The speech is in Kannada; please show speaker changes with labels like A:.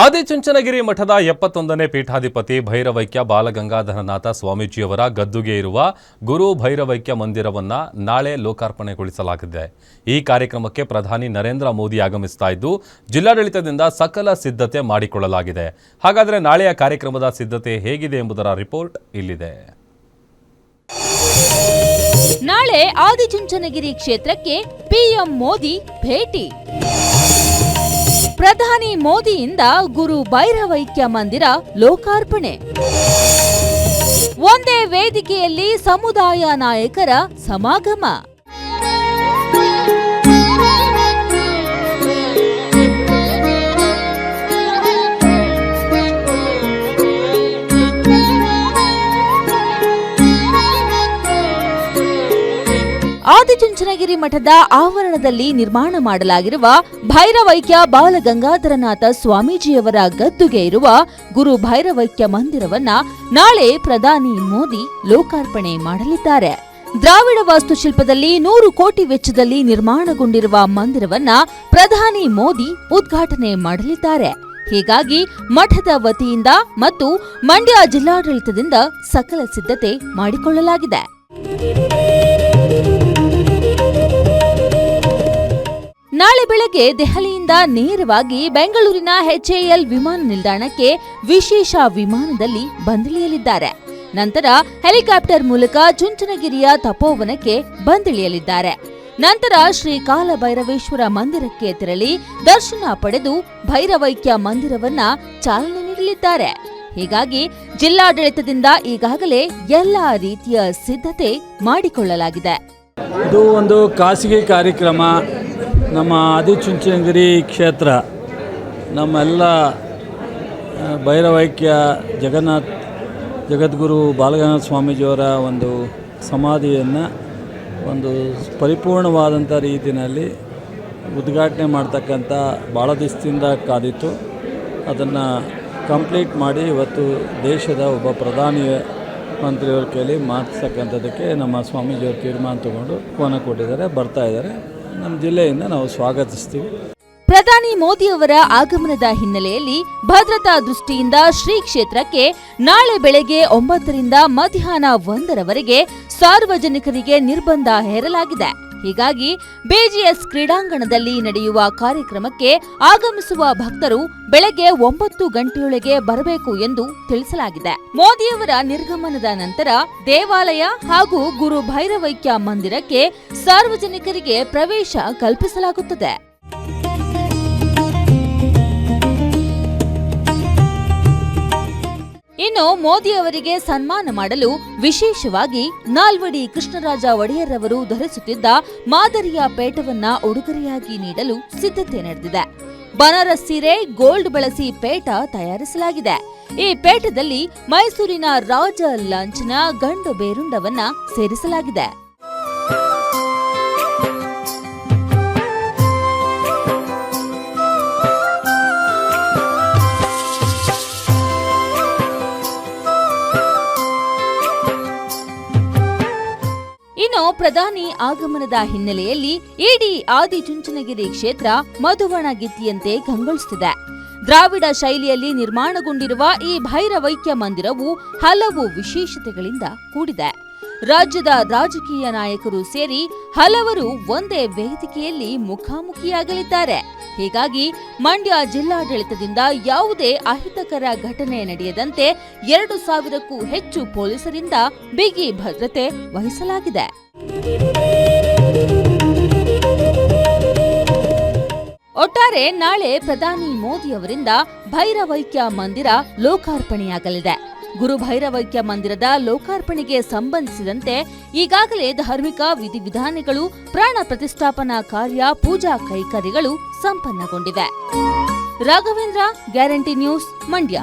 A: ಆದಿಚುಂಚನಗಿರಿ ಮಠದ 71ನೇ ಪೀಠಾಧಿಪತಿ ಭೈರವೈಕ್ಯ ಬಾಲಗಂಗಾಧರನಾಥ ಸ್ವಾಮೀಜಿಯವರ ಗದ್ದುಗೆ ಇರುವ ಗುರು ಭೈರವೈಕ್ಯ ಮಂದಿರವನ್ನ ನಾಳೆ ಲೋಕಾರ್ಪಣೆಗೊಳಿಸಲಾಗಿದೆ. ಈ ಕಾರ್ಯಕ್ರಮಕ್ಕೆ ಪ್ರಧಾನಿ ನರೇಂದ್ರ ಮೋದಿ ಆಗಮಿಸ್ತಾ ಇದ್ದು ಜಿಲ್ಲಾಡಳಿತದಿಂದ ಸಕಲ ಸಿದ್ಧತೆ ಮಾಡಿಕೊಳ್ಳಲಾಗಿದೆ. ಹಾಗಾದರೆ ನಾಳೆಯ ಕಾರ್ಯಕ್ರಮದ ಸಿದ್ಧತೆ ಹೇಗಿದೆ ಎಂಬುದರ ರಿಪೋರ್ಟ್ ಇಲ್ಲಿದೆ.
B: ನಾಳೆ ಆದಿಚುಂಚನಗಿರಿ ಕ್ಷೇತ್ರಕ್ಕೆ ಪಿಎಂ ಮೋದಿ ಭೇಟಿ. ಪ್ರಧಾನಿ ಮೋದಿಯಿಂದ ಗುರು ಭೈರವೈಕ್ಯ ಮಂದಿರ ಲೋಕಾರ್ಪಣೆ. ಒಂದೇ ವೇದಿಕೆಯಲ್ಲಿ ಸಮುದಾಯ ನಾಯಕರ ಸಮಾಗಮ. ಆದಿಚುಂಚನಗಿರಿ ಮಠದ ಆವರಣದಲ್ಲಿ ನಿರ್ಮಾಣ ಮಾಡಲಾಗಿರುವ ಭೈರವೈಕ್ಯ ಬಾಲಗಂಗಾಧರನಾಥ ಸ್ವಾಮೀಜಿಯವರ ಗದ್ದುಗೆ ಇರುವ ಗುರು ಭೈರವೈಕ್ಯ ಮಂದಿರವನ್ನ ನಾಳೆ ಪ್ರಧಾನಿ ಮೋದಿ ಲೋಕಾರ್ಪಣೆ ಮಾಡಲಿದ್ದಾರೆ. ದ್ರಾವಿಡ ವಾಸ್ತುಶಿಲ್ಪದಲ್ಲಿ 100 ಕೋಟಿ ವೆಚ್ಚದಲ್ಲಿ ನಿರ್ಮಾಣಗೊಂಡಿರುವ ಮಂದಿರವನ್ನ ಪ್ರಧಾನಿ ಮೋದಿ ಉದ್ಘಾಟನೆ ಮಾಡಲಿದ್ದಾರೆ. ಹೀಗಾಗಿ ಮಠದ ವತಿಯಿಂದ ಮತ್ತು ಮಂಡ್ಯ ಜಿಲ್ಲಾಡಳಿತದಿಂದ ಸಕಲ ಸಿದ್ಧತೆ ಮಾಡಿಕೊಳ್ಳಲಾಗಿದೆ. ನಾಳೆ ಬೆಳಗ್ಗೆ ದೆಹಲಿಯಿಂದ ನೇರವಾಗಿ ಬೆಂಗಳೂರಿನ HAL ವಿಮಾನ ನಿಲ್ದಾಣಕ್ಕೆ ವಿಶೇಷ ವಿಮಾನದಲ್ಲಿ ಬಂದಿಳಿಯಲಿದ್ದಾರೆ. ನಂತರ ಹೆಲಿಕಾಪ್ಟರ್ ಮೂಲಕ ಚುಂಚನಗಿರಿಯ ತಪೋವನಕ್ಕೆ ಬಂದಿಳಿಯಲಿದ್ದಾರೆ. ನಂತರ ಶ್ರೀ ಕಾಲಭೈರವೇಶ್ವರ ಮಂದಿರಕ್ಕೆ ತೆರಳಿ ದರ್ಶನ ಪಡೆದು ಭೈರವೈಕ್ಯ ಮಂದಿರವನ್ನ ಚಾಲನೆ ನೀಡಲಿದ್ದಾರೆ. ಹೀಗಾಗಿ ಜಿಲ್ಲಾಡಳಿತದಿಂದ ಈಗಾಗಲೇ ಎಲ್ಲಾ ರೀತಿಯ ಸಿದ್ಧತೆ ಮಾಡಿಕೊಳ್ಳಲಾಗಿದೆ.
C: ಇದು ಒಂದು ಖಾಸಗಿ ಕಾರ್ಯಕ್ರಮ. ನಮ್ಮ ಆದಿಚುಂಚನಗಿರಿ ಕ್ಷೇತ್ರ ನಮ್ಮೆಲ್ಲ ಭೈರವೈಕ್ಯ ಜಗದ್ಗುರು ಬಾಲಗಂಗಾಧರ ಸ್ವಾಮೀಜಿಯವರ ಒಂದು ಸಮಾಧಿಯನ್ನು ಒಂದು ಪರಿಪೂರ್ಣವಾದಂಥ ರೀತಿಯಲ್ಲಿ ಉದ್ಘಾಟನೆ ಮಾಡ್ತಕ್ಕಂಥ ಭಾಳ ದಿವಸದಿಂದ ಕಾದಿತ್ತು. ಅದನ್ನು ಕಂಪ್ಲೀಟ್ ಮಾಡಿ ಇವತ್ತು ದೇಶದ ಒಬ್ಬ ಪ್ರಧಾನಿ ಮಂತ್ರಿಯವರ ಕೈಲಿ ಮಾಡಿಸ್ತಕ್ಕಂಥದ್ದಕ್ಕೆ ನಮ್ಮ ಸ್ವಾಮೀಜಿಯವರು ತೀರ್ಮಾನ ತಗೊಂಡು ಕೋನ ಕೊಟ್ಟಿದ್ದಾರೆ, ಬರ್ತಾ ಇದ್ದಾರೆ. ನಮ್ಮ ಜಿಲ್ಲೆಯಿಂದ ನಾವು ಸ್ವಾಗತಿಸ್ತೀವಿ.
B: ಪ್ರಧಾನಿ ಮೋದಿಯವರ ಆಗಮನದ ಹಿನ್ನೆಲೆಯಲ್ಲಿ ಭದ್ರತಾ ದೃಷ್ಟಿಯಿಂದ ಶ್ರೀ ಕ್ಷೇತ್ರಕ್ಕೆ ನಾಳೆ ಬೆಳಗ್ಗೆ 9ರಿಂದ ಮಧ್ಯಾಹ್ನ 1ರವರೆಗೆ ಸಾರ್ವಜನಿಕರಿಗೆ ನಿರ್ಬಂಧ ಹೇರಲಾಗಿದೆ. ಹೀಗಾಗಿ BGS ಕ್ರೀಡಾಂಗಣದಲ್ಲಿ ನಡೆಯುವ ಕಾರ್ಯಕ್ರಮಕ್ಕೆ ಆಗಮಿಸುವ ಭಕ್ತರು ಬೆಳಗ್ಗೆ 9 ಗಂಟೆಯೊಳಗೆ ಬರಬೇಕು ಎಂದು ತಿಳಿಸಲಾಗಿದೆ. ಮೋದಿಯವರ ನಿರ್ಗಮನದ ನಂತರ ದೇವಾಲಯ ಹಾಗೂ ಗುರು ಭೈರವೈಕ್ಯ ಮಂದಿರಕ್ಕೆ ಸಾರ್ವಜನಿಕರಿಗೆ ಪ್ರವೇಶ ಕಲ್ಪಿಸಲಾಗುತ್ತದೆ. ಇನ್ನು ಮೋದಿ ಅವರಿಗೆ ಸನ್ಮಾನ ಮಾಡಲು ವಿಶೇಷವಾಗಿ ನಾಲ್ವಡಿ ಕೃಷ್ಣರಾಜ ಒಡೆಯರ್ ಅವರು ಧರಿಸುತ್ತಿದ್ದ ಮಾದರಿಯ ಪೇಟವನ್ನ ಉಡುಗೊರೆಯಾಗಿ ನೀಡಲು ಸಿದ್ಧತೆ ನಡೆದಿದೆ. ಬನಾರಸ್ ಸೀರೆ, ಗೋಲ್ಡ್ ಬಳಸಿ ಪೇಟ ತಯಾರಿಸಲಾಗಿದೆ. ಈ ಪೇಟದಲ್ಲಿ ಮೈಸೂರಿನ ರಾಜ ಲಾಂಛನ ಗಂಡು ಬೇರುಂಡವನ್ನ ಸೇರಿಸಲಾಗಿದೆ. ಇನ್ನು ಪ್ರಧಾನಿ ಆಗಮನದ ಹಿನ್ನೆಲೆಯಲ್ಲಿ ಇಡೀ ಆದಿಚುಂಚನಗಿರಿ ಕ್ಷೇತ್ರ ಮಧುವಣಗಿತ್ತಿಯಂತೆ ಕಂಗೊಳಿಸುತ್ತಿದೆ. ದ್ರಾವಿಡ ಶೈಲಿಯಲ್ಲಿ ನಿರ್ಮಾಣಗೊಂಡಿರುವ ಈ ಭೈರವೈಕ್ಯ ಮಂದಿರವು ಹಲವು ವಿಶೇಷತೆಗಳಿಂದ ಕೂಡಿದೆ. ರಾಜ್ಯದ ರಾಜಕೀಯ ನಾಯಕರು ಸೇರಿ ಹಲವರು ಒಂದೇ ವೇದಿಕೆಯಲ್ಲಿ ಮುಖಾಮುಖಿಯಾಗಲಿದ್ದಾರೆ. ಹೀಗಾಗಿ ಮಂಡ್ಯ ಜಿಲ್ಲಾಡಳಿತದಿಂದ ಯಾವುದೇ ಅಹಿತಕರ ಘಟನೆ ನಡೆಯದಂತೆ 2,000ಕ್ಕೂ ಹೆಚ್ಚು ಪೊಲೀಸರಿಂದ ಬಿಗಿ ಭದ್ರತೆ ವಹಿಸಲಾಗಿದೆ. ಒಟ್ಟಾರೆ ನಾಳೆ ಪ್ರಧಾನಿ ಮೋದಿ ಅವರಿಂದ ಭೈರವೈಕ್ಯ ಮಂದಿರ ಲೋಕಾರ್ಪಣೆಯಾಗಲಿದೆ. ಗುರು ಭೈರವೈಕ್ಯ ಮಂದಿರದ ಲೋಕಾರ್ಪಣೆಗೆ ಸಂಬಂಧಿಸಿದಂತೆ ಈಗಾಗಲೇ ಧಾರ್ಮಿಕ ವಿಧಿವಿಧಾನಗಳು, ಪ್ರಾಣ ಪ್ರತಿಷ್ಠಾಪನಾ ಕಾರ್ಯ, ಪೂಜಾ ಕೈಂಕರ್ಯಗಳು ಸಂಪನ್ನಗೊಂಡಿವೆ. Raghavendra, guarantee news, Mandya.